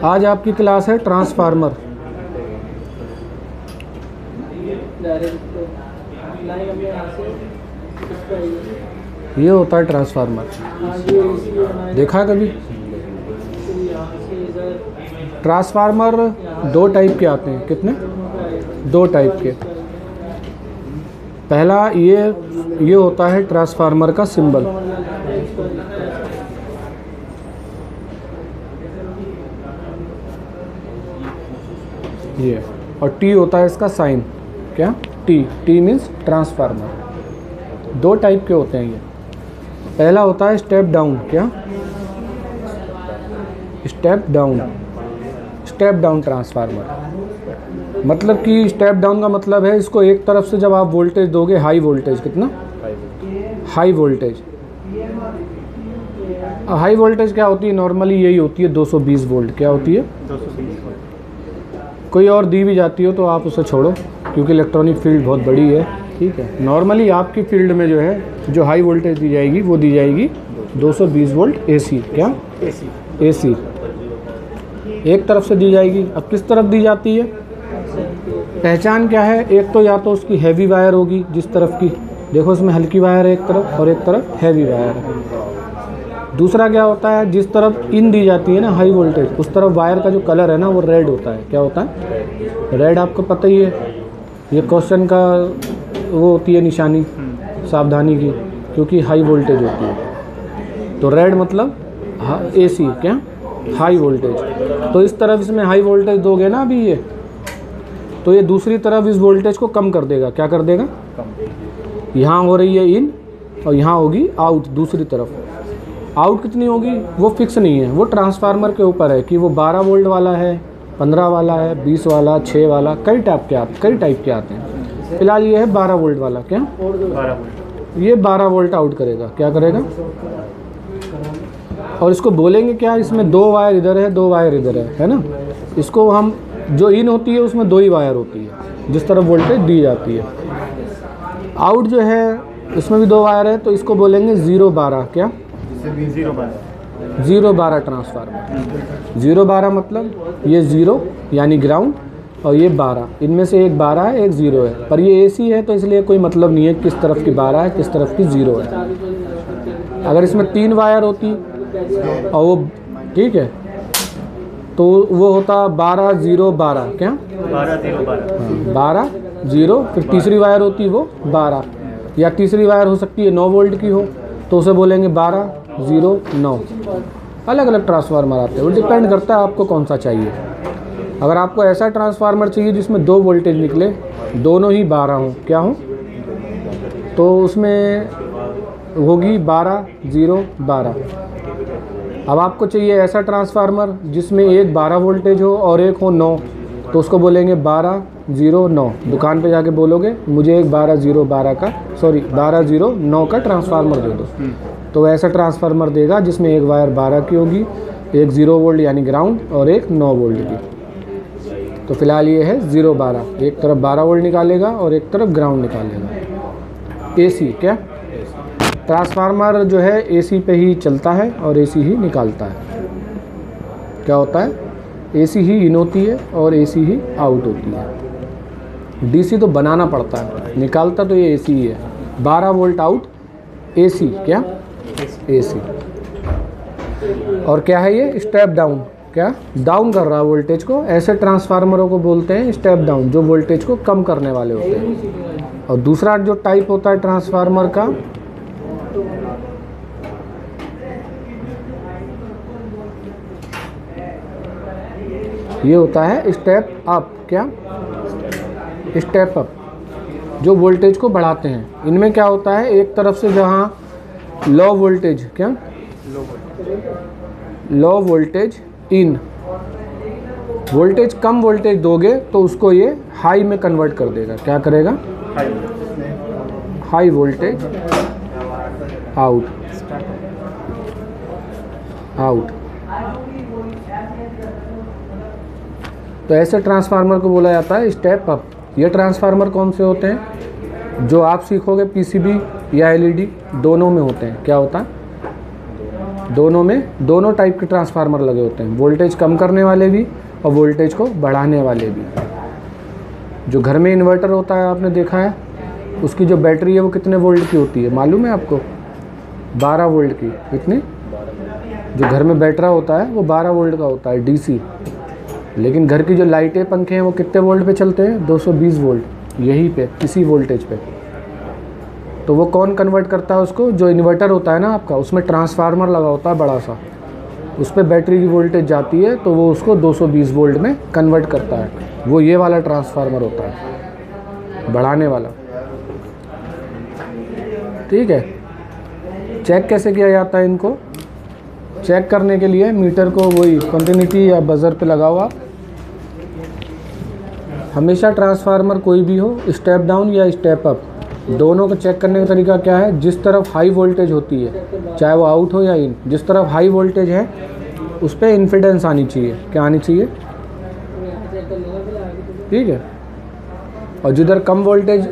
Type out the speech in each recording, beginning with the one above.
आज आपकी क्लास है ट्रांसफार्मर। ये होता है ट्रांसफार्मर, देखा है कभी? ट्रांसफार्मर दो टाइप के आते हैं। कितने? दो टाइप के। पहला ये होता है ट्रांसफार्मर का सिंबल। ये, और टी होता है इसका साइन। क्या? T means transformer. दो टाइप के होते हैं ये। पहला होता है स्टेप डाउन। क्या? Step down transformer. मतलब कि स्टेप डाउन का मतलब है इसको एक तरफ से जब आप वोल्टेज दोगे, हाई वोल्टेज, कितना? High voltage. हाई वोल्टेज क्या होती है? नॉर्मली यही होती है 220 वोल्ट। क्या होती है? 220 वोल्ट। कोई और दी भी जाती हो तो आप उसे छोड़ो, क्योंकि इलेक्ट्रॉनिक फील्ड बहुत बड़ी है। ठीक है, नॉर्मली आपकी फील्ड में जो है, जो हाई वोल्टेज दी जाएगी वो दी जाएगी 220 वोल्ट एसी। क्या? एसी एक तरफ से दी जाएगी। अब किस तरफ दी जाती है? पहचान क्या है? एक तो या तो उसकी हैवी वायर होगी, जिस तरफ की, देखो इसमें हल्की वायर है एक तरफ और एक तरफ हैवी वायर है। दूसरा क्या होता है? जिस तरफ इन दी जाती है ना हाई वोल्टेज, उस तरफ वायर का जो कलर है ना वो रेड होता है। क्या होता है? रेड। आपको पता ही है, ये क्वेश्चन का वो होती है निशानी सावधानी की, क्योंकि हाई वोल्टेज होती है। तो रेड मतलब एसी। क्या? High voltage. तो इस तरफ इसमें हाई वोल्टेज दोगे ना अभी ये, तो ये दूसरी तरफ इस वोल्टेज को कम कर देगा। क्या कर देगा? यहाँ हो रही है इन और यहाँ होगी आउट। दूसरी तरफ आउट कितनी होगी वो फिक्स नहीं है, वो ट्रांसफार्मर के ऊपर है कि वो 12 वोल्ट वाला है, 15 वाला है, 20 वाला, 6 वाला, कई टाइप के आते हैं। फिलहाल ये है 12 वोल्ट वाला। क्या? 12 वोल्ट। ये 12 वोल्ट आउट करेगा। क्या करेगा? और इसको बोलेंगे क्या? इसमें दो वायर इधर है, दो वायर इधर है ना? इसको हम, जो इन होती है उसमें दो ही वायर होती है जिस तरफ वोल्टेज दी जाती है। आउट जो है इसमें भी दो वायर है, तो इसको बोलेंगे 0-12। क्या? 0-12 ट्रांसफार्मर। 0-12 मतलब ये 0 यानी ग्राउंड, और ये 12। इनमें से एक 12 है, एक 0 है, पर ये एसी है तो इसलिए कोई मतलब नहीं है किस तरफ की 12 है, किस तरफ की 0 है। अगर इसमें 3 वायर होती और वो, ठीक है, तो वो होता 12-0-12। क्या? 12-0, फिर तीसरी वायर होती वो 12, या तीसरी वायर हो सकती है 9 वोल्ट की हो, तो उसे बोलेंगे 12-0-9। अलग अलग ट्रांसफार्मर आते हैं, वो डिपेंड करता है आपको कौन सा चाहिए। अगर आपको ऐसा ट्रांसफार्मर चाहिए जिसमें दो वोल्टेज निकले, दोनों ही 12 हों, क्या हो, तो उसमें होगी 12-0-12। अब आपको चाहिए ऐसा ट्रांसफार्मर जिसमें एक 12 वोल्टेज हो और एक हो 9, तो उसको बोलेंगे 12-0-9। दुकान पे जाके बोलोगे मुझे एक 12-0 का ट्रांसफार्मर दे दो, तो ऐसा ट्रांसफार्मर देगा जिसमें एक वायर 12 की होगी, एक 0 वोल्ट यानी ग्राउंड और एक 9 वोल्ट की। तो फिलहाल ये है 0-12, एक तरफ 12 वोल्ट निकालेगा और एक तरफ ग्राउंड निकालेगा। एसी। क्या? ट्रांसफार्मर जो है एसी पे ही चलता है और एसी ही निकालता है। क्या होता है? एसी ही इन होती है और एसी ही आउट होती है। डीसी तो बनाना पड़ता है, निकालता तो ये एसी ही है। 12 वोल्ट आउट, एसी। क्या? एसी। और क्या है ये? Step down. क्या? डाउन कर रहा है वोल्टेज को। ऐसे ट्रांसफार्मरों को बोलते हैं स्टेप डाउन, जो वोल्टेज को कम करने वाले होते हैं। और दूसरा जो टाइप होता है ट्रांसफार्मर का, ये होता है स्टेप अप। क्या? स्टेप अप, जो वोल्टेज को बढ़ाते हैं। इनमें क्या होता है, एक तरफ से जहाँ लो वोल्टेज, क्या लो वोल्टेज इन, वोल्टेज कम वोल्टेज दोगे तो उसको ये हाई में कन्वर्ट कर देगा। क्या करेगा? High voltage out. तो ऐसे ट्रांसफार्मर को बोला जाता है स्टेप अप। ये ट्रांसफार्मर कौन से होते हैं? जो आप सीखोगे पीसीबी या एलईडी दोनों में होते हैं। क्या होता है? दोनों टाइप के ट्रांसफार्मर लगे होते हैं, वोल्टेज कम करने वाले भी और वोल्टेज को बढ़ाने वाले भी। जो घर में इन्वर्टर होता है आपने देखा है, उसकी जो बैटरी है वो कितने वोल्ट की होती है मालूम है आपको? 12 वोल्ट की। कितनी? जो घर में बैटरा होता है वो 12 वोल्ट का होता है डीसी। लेकिन घर की जो लाइटें पंखे हैं वो कितने वोल्ट पे चलते हैं? 220 वोल्ट, यहीं पे इसी वोल्टेज पे। तो वो कौन कन्वर्ट करता है उसको? जो इन्वर्टर होता है ना आपका, उसमें ट्रांसफार्मर लगा होता है बड़ा सा, उस पर बैटरी की वोल्टेज जाती है तो वो उसको 220 वोल्ट में कन्वर्ट करता है। वो ये वाला ट्रांसफार्मर होता है, बढ़ाने वाला। ठीक है। चेक कैसे किया जाता है इनको? चेक करने के लिए मीटर को वही कंटिन्यूटी या बजर पे लगाओ आप। हमेशा ट्रांसफार्मर कोई भी हो, स्टेप डाउन या स्टेप अप, दोनों को चेक करने का तरीका क्या है? जिस तरफ हाई वोल्टेज होती है, चाहे वो आउट हो या इन, जिस तरफ हाई वोल्टेज है उस पर इन्फिडेंस आनी चाहिए। क्या आनी चाहिए? ठीक है। और जिधर कम वोल्टेज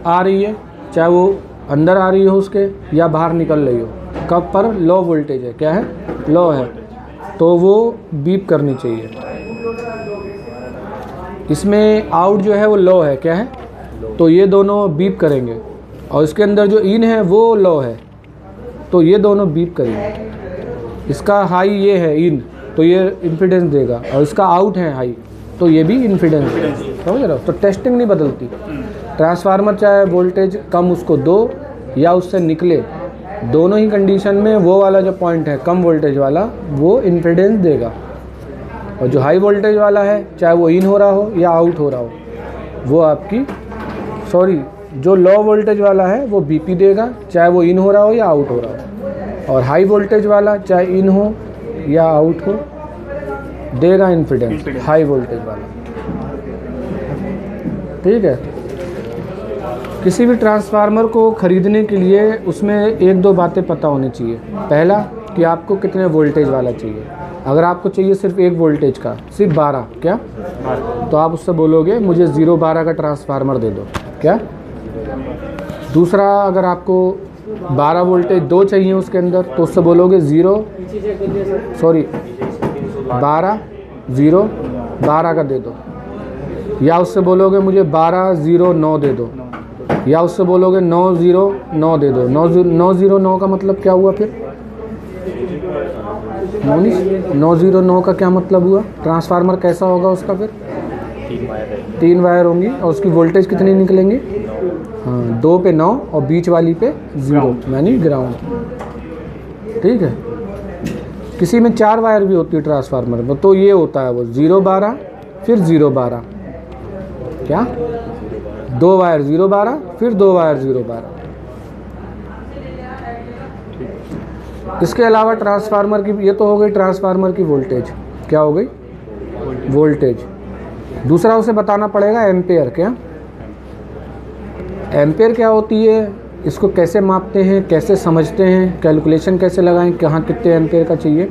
आ रही है, चाहे वो अंदर आ रही हो उसके या बाहर निकल रही हो, कब पर लो वोल्टेज है, क्या है? लो है, तो वो बीप करनी चाहिए। इसमें आउट जो है वो लो है, क्या है? तो ये दोनों बीप करेंगे। और इसके अंदर जो इन है वो लो है, तो ये दोनों बीप करेंगे। इसका हाई ये है इन, तो ये इम्पीडेंस देगा, और इसका आउट है हाई, तो ये भी इम्पीडेंस देगा। समझ रहे हो? तो टेस्टिंग नहीं बदलती। ट्रांसफार्मर चाहे वोल्टेज कम उसको दो या उससे निकले, दोनों ही कंडीशन में वो वाला जो पॉइंट है कम वोल्टेज वाला, वो इम्पीडेंस देगा। और जो हाई वोल्टेज वाला है, चाहे वो इन हो रहा हो या आउट हो रहा हो, वो आपकी जो लो वोल्टेज वाला है वो बीपी देगा, चाहे वो इन हो रहा हो या आउट हो रहा हो। और हाई वोल्टेज वाला चाहे इन हो या आउट हो, देगा इन्फिडेंस हाई वोल्टेज वाला। ठीक है। किसी भी ट्रांसफार्मर को ख़रीदने के लिए उसमें एक दो बातें पता होनी चाहिए। पहला कि आपको कितने वोल्टेज वाला चाहिए। अगर आपको चाहिए सिर्फ एक वोल्टेज का, सिर्फ 12, क्या? तो आप उससे बोलोगे मुझे 012 का ट्रांसफार्मर दे दो, क्या? दूसरा, अगर आपको 12 वोल्टेज 2 चाहिए उसके अंदर, तो उससे बोलोगे 12 का दे दो। या उससे बोलोगे मुझे 1209 दे दो, या उससे बोलोगे 909 दे दो। 909 का मतलब क्या हुआ फिर? 909 का क्या मतलब हुआ? ट्रांसफार्मर कैसा होगा उसका फिर? 3 वायर होंगी और उसकी वोल्टेज कितनी निकलेंगी? हाँ, 2 पे 9 और बीच वाली पे 0, यानी ग्राउंड। ठीक है। किसी में 4 वायर भी होती है ट्रांसफार्मर में, तो ये होता है वो 012 फिर 012, क्या? 2 वायर 012 फिर 2 वायर 012। इसके अलावा ट्रांसफार्मर की, ये तो हो गई ट्रांसफार्मर की वोल्टेज। क्या हो गई? वोल्टेज। दूसरा उसे बताना पड़ेगा एम्पेयर। क्या एम्पेयर क्या होती है, इसको कैसे मापते हैं, कैसे समझते हैं, कैलकुलेशन कैसे लगाएं, कहाँ कितने एम्पेयर का चाहिए,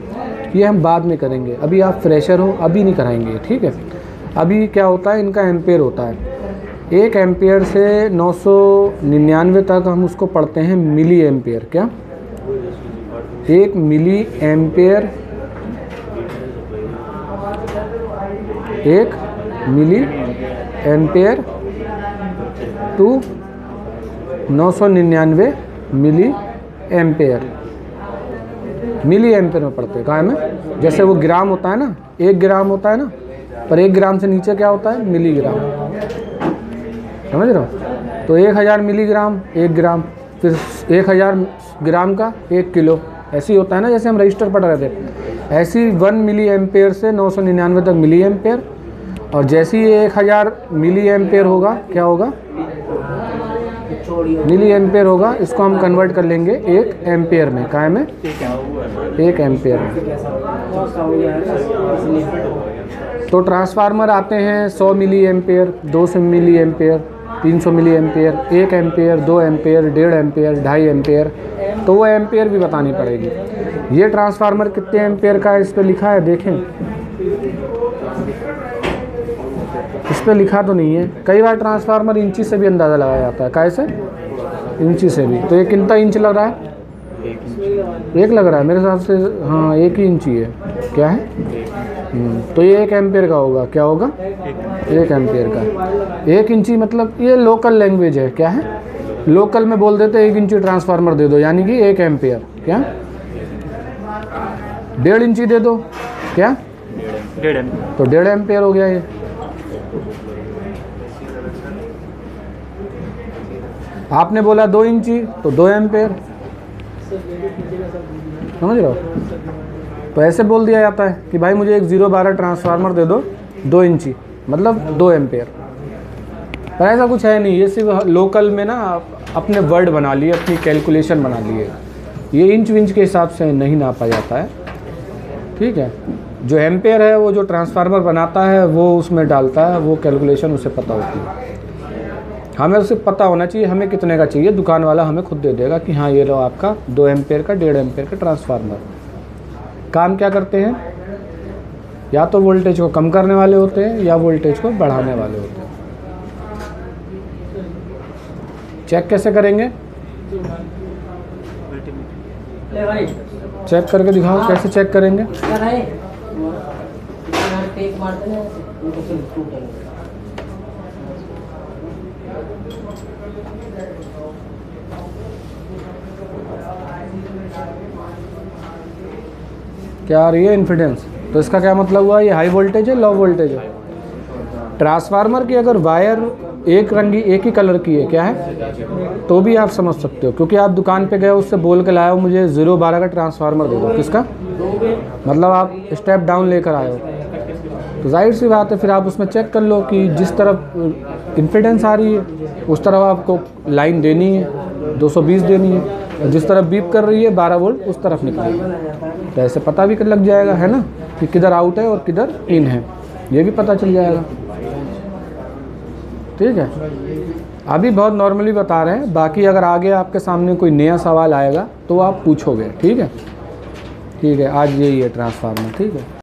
ये हम बाद में करेंगे। अभी आप फ्रेशर हो, अभी नहीं कराएंगे। ठीक है। अभी क्या होता है, इनका एम्पेयर होता है। 1 एम्पेयर से 999 तक हम उसको पढ़ते हैं मिली एम्पेयर। क्या? 1 milliampere, 1 milliampere to 999 milliampere. Milliampere में पढ़ते हैं। कहाँ में? जैसे वो ग्राम होता है ना, 1 ग्राम होता है ना, पर 1 ग्राम से नीचे क्या होता है? मिलीग्राम। समझ रहे हो? तो 1000 मिलीग्राम 1 ग्राम, फिर 1000 ग्राम का 1 किलो, ऐसे ही होता है ना। जैसे हम रजिस्टर पढ़ रहे थे, ऐसी 1 मिली एम्पेयर से 999 तक मिली एम्पेयर। और जैसे ही 1000 मिली एम्पेयर होगा, क्या होगा? मिली एम्पेयर होगा। इसको हम कन्वर्ट कर लेंगे 1 एम्पेयर में। काय में? 1 एम्पेयर में। तो ट्रांसफार्मर आते हैं 100 milliampere, 200 milliampere, 300 milliampere, 1 ampere, 2 ampere, 1.5 ampere, 2.5 ampere. तो वो एम्पेयर भी बतानी पड़ेगी। ये ट्रांसफार्मर कितने एम्पेयर का है इस पर लिखा है, देखें। इस पर लिखा तो नहीं है। कई बार ट्रांसफार्मर इंची से भी अंदाज़ा लगाया जाता है। कैसे? इंची से भी। तो ये कितना इंच लग रहा है? एक लग रहा है मेरे हिसाब से, हाँ 1 ही इंची है। क्या है? तो ये 1 एम्पेयर का होगा। क्या होगा? 1 एम्पेयर का। 1 इंची मतलब ये लोकल लैंग्वेज है। क्या है? लोकल में बोल देते 1 इंची ट्रांसफार्मर दे दो, यानी कि 1 एम्पेयर। क्या? 1.5 इंची दे दो। क्या? 1.5 तो 1.5 एम्पेयर हो गया ये। आपने बोला 2 इंची तो 2 एम्पेयर। समझ रहे हो? तो ऐसे बोल दिया जाता है कि भाई मुझे एक 0-12 ट्रांसफार्मर दे दो 2 इंची, मतलब 2 एम्पेयर। पर ऐसा कुछ है नहीं, ये सिर्फ लोकल में ना अपने वर्ड बना लिए, अपनी कैलकुलेशन बना लिए। ये इंच विंच के हिसाब से नहीं नापा जाता है। ठीक है? जो एम्पेयर है वो जो ट्रांसफार्मर बनाता है वो उसमें डालता है, वो कैलकुलेशन उसे पता होती है। हमें उसे पता होना चाहिए हमें कितने का चाहिए, दुकान वाला हमें खुद दे देगा कि हाँ ये लो आपका 2 एम्पेयर का 1.5 एम्पेयर का ट्रांसफार्मर। काम क्या करते हैं? या तो वोल्टेज को कम करने वाले होते हैं या वोल्टेज को बढ़ाने वाले होते हैं। चेक कैसे करेंगे? चेक करके दिखाओ, कैसे चेक करेंगे? क्या आ रही है? इम्पीडेंस। तो इसका क्या मतलब हुआ? ये हाई वोल्टेज है, लो वोल्टेज है। ट्रांसफार्मर की अगर वायर एक ही कलर की है, क्या है, तो भी आप समझ सकते हो, क्योंकि आप दुकान पे गए उससे बोल के लाए हो मुझे 0-12 का ट्रांसफार्मर दे दो। किसका? मतलब आप स्टेप डाउन लेकर आए हो, तो जाहिर सी बात है फिर आप उसमें चेक कर लो कि जिस तरफ इम्पीडेंस आ रही है उस तरफ आपको लाइन देनी है, 220 देनी है, और जिस तरफ बीप कर रही है 12 वोल्ट उस तरफ निकलेगी। तो ऐसे पता भी लग जाएगा, है ना, कि किधर आउट है और किधर इन है, ये भी पता चल जाएगा। ठीक है? अभी बहुत नॉर्मली बता रहे हैं, बाकी अगर आगे आपके सामने कोई नया सवाल आएगा तो आप पूछोगे। ठीक है? ठीक है, आज यही है ट्रांसफार्मर। ठीक है।